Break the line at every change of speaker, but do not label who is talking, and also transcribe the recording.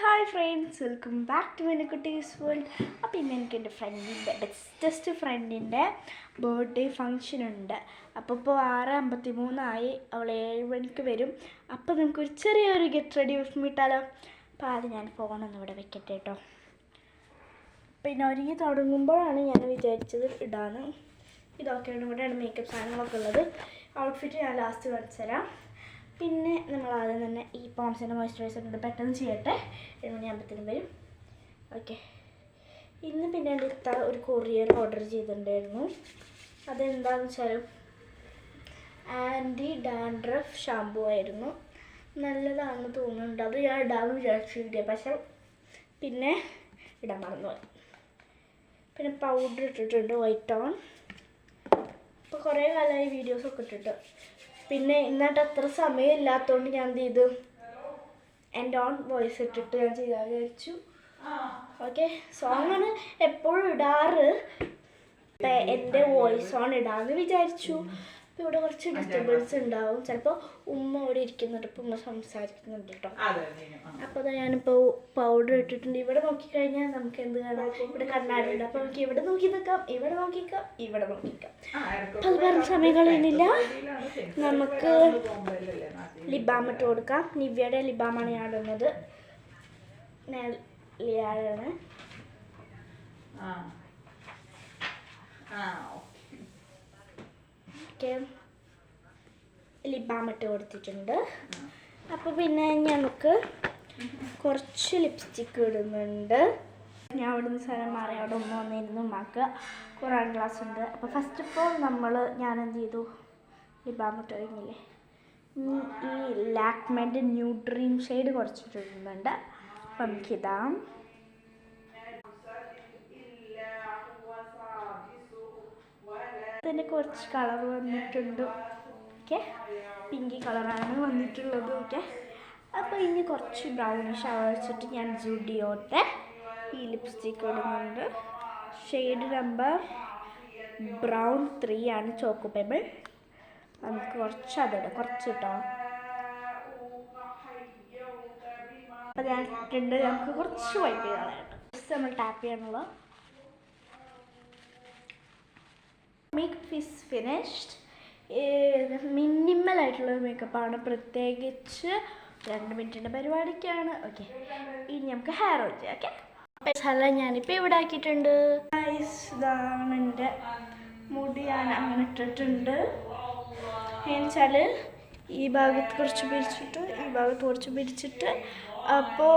Hi friends, welcome back to Minukkuttis world. അപ്പോൾ ഇന്ന് എനിക്ക് എൻ്റെ ഫ്രണ്ടിൻ്റെ ബെസ്റ്റസ്റ്റ് ഫ്രണ്ടിൻ്റെ ബർത്ത്ഡേ ഫങ്ഷൻ ഉണ്ട്. അപ്പോൾ ഇപ്പോൾ 6:53 അവൾ 7 മണിക്ക് വരും. അപ്പോൾ നമുക്കൊരു ചെറിയൊരു ഗെറ്റ് റെഡി വിത്ത് ഇട്ടാലോ. അപ്പോൾ ആദ്യം ഞാൻ ഫോണൊന്നും ഇവിടെ വെക്കട്ടെ കേട്ടോ. പിന്നെ ഒരുങ്ങി തുടങ്ങുമ്പോഴാണ് ഞാൻ വിചാരിച്ചത് ഇടാന്ന്. ഇതൊക്കെയാണ്, ഇവിടെയാണ് മേക്കപ്പ് സാധനങ്ങളൊക്കെ ഉള്ളത്. ഔട്ട്ഫിറ്റ് ഞാൻ ലാസ്റ്റ് കാണിച്ചു തരാം. പിന്നെ നമ്മൾ ആദ്യം തന്നെ ഈ പോൺസിൻ്റെ മോയ്സ്ചറൈസർ ഉണ്ട്, പെട്ടെന്ന് ചെയ്യട്ടെ. 7 മണിയാകുമ്പോഴത്തേനും വരും. ഓക്കെ, ഇന്ന് പിന്നെ എൻ്റെ ഇത്ത ഒരു കൊറിയർ ഓർഡർ ചെയ്തിട്ടുണ്ടായിരുന്നു. അതെന്താണെന്ന് വെച്ചാൽ ആൻറ്റി ഡാൻഡ്രഫ് ഷാമ്പൂ ആയിരുന്നു. നല്ലതാണെന്ന് തോന്നുന്നുണ്ട്. അത് ഞാൻ ഇടാമെന്ന് വിചാരിച്ചില്ല, പക്ഷെ പിന്നെ ഇടാൻ മറന്നുപോയി. പിന്നെ പൗഡർ ഇട്ടിട്ടുണ്ട്, വൈറ്റ് ഓൺ. ഇപ്പോൾ കുറേ കാലമായി വീഡിയോസൊക്കെ ഇട്ടിട്ട്. പിന്നെ ഇന്നിട്ട് അത്ര സമയം ഇല്ലാത്തതുകൊണ്ട് ഞാൻ എന്ത് ചെയ്തു, എൻ്റെ ഓൺ വോയിസ് ഇട്ടിട്ട് ഞാൻ ചെയ്യാൻ വിചാരിച്ചു. ഓക്കെ, സോങ്ങാണ് എപ്പോഴും ഇടാറ്. എൻ്റെ വോയിസ് ഓൺ ഇടാമെന്ന് വിചാരിച്ചു. അപ്പോൾ ഇവിടെ കുറച്ച് ഡിസ്റ്റർബൻസ് ഉണ്ടാവും. ചിലപ്പോൾ ഉമ്മ ഇവിടെ ഇരിക്കുന്നുണ്ട്, ഇപ്പോൾ ഉമ്മ സംസാരിക്കുന്നുണ്ട് കേട്ടോ. അപ്പോൾ ഞാനിപ്പോൾ പൗഡർ ഇട്ടിട്ടുണ്ട്. ഇവിടെ നോക്കിക്കഴിഞ്ഞാൽ നമുക്ക് എന്ത് കാണാം, ഇവിടെ കണ്ണാടി ഉണ്ട്. അപ്പോൾ നമുക്ക് ഇവിടെ നോക്കി നിൽക്കാം, ഇവിടെ നോക്കിക്കാം, ഇവിടെ നോക്കിക്കാം. അത് പറഞ്ഞ സമയം കളയുന്നില്ല, നമുക്ക് ലിബാം ഇട്ട് കൊടുക്കാം. നിവ്യയുടെ ലിബാമാണ് ഞാൻ ഇടുന്നത്. ലിയാഴാണ്. ഓക്കെ, ലിബാം ഇട്ട് കൊടുത്തിട്ടുണ്ട്. അപ്പോൾ പിന്നെ നമുക്ക് കുറച്ച് ലിപ്സ്റ്റിക്ക് ഇടുന്നുണ്ട്. ഞാൻ അവിടെ നിന്ന് സ്ഥലം മാറി അവിടെ ഉമ്മ വന്നിരുന്നു. ഉമ്മാക്ക് ഖുറാൻ ക്ലാസ് ഉണ്ട്. അപ്പോൾ ഫസ്റ്റ് ഓഫ് ഓൾ ഞാൻ എന്ത് ചെയ്തു, ലിബാം ഇട്ട് കഴിഞ്ഞില്ലേ, ഈ ലാക്മേൻ്റെ ന്യൂ ഡ്രീം ഷെയ്ഡ് കുറച്ചിട്ടിടുന്നുണ്ട്. അപ്പം നമുക്കിതാം. അതിന് കുറച്ച് കളർ വന്നിട്ടുണ്ട്. ഓക്കെ, പിങ്കി കളറാണ് വന്നിട്ടുള്ളത്. ഓക്കെ, അപ്പോൾ ഇനി കുറച്ച് ബ്രൗണിഷ് വെച്ചിട്ട് ഞാൻ ജുഡിയോത്തെ ഈ ലിപ്സ്റ്റിക്ക് ഇടുന്നുണ്ട്. ഷെയ്ഡ് നമ്പർ ബ്രൗൺ 3 ആണ്, ചോക്കോ പെബിൾ. നമുക്ക് കുറച്ച് അതിടാം, കുറച്ച് കിട്ടോ. അപ്പോൾ ഞാൻ ഇട്ടിട്ടുണ്ട്. നമുക്ക് കുറച്ച് വൈപ്പ് ചെയ്യാനായിട്ട് ജസ്റ്റ് നമ്മൾ ടാപ്പ് ചെയ്യാനുള്ള. Makeup is finished. മിനിമലായിട്ടുള്ളൊരു മേക്കപ്പാണ്, പ്രത്യേകിച്ച് 2 മിനിറ്റിൻ്റെ പരിപാടിക്കാണ്. ഓക്കെ, ഇനി നമുക്ക് ഹെയർ ഓയിൽ ചെയ്യാം. ഓക്കെ, അപ്പോൾ ഞാനിപ്പോൾ ഇവിടെ ആക്കിയിട്ടുണ്ട്. ഇതാണ് എൻ്റെ മുടി, ഞാൻ അങ്ങനെ ഇട്ടിട്ടുണ്ട്. എന്നുവെച്ചാൽ ഈ ഭാഗത്ത് കുറച്ച് പിരിച്ചിട്ട് ഈ ഭാഗത്ത് കുറച്ച് പിരിച്ചിട്ട്. അപ്പോൾ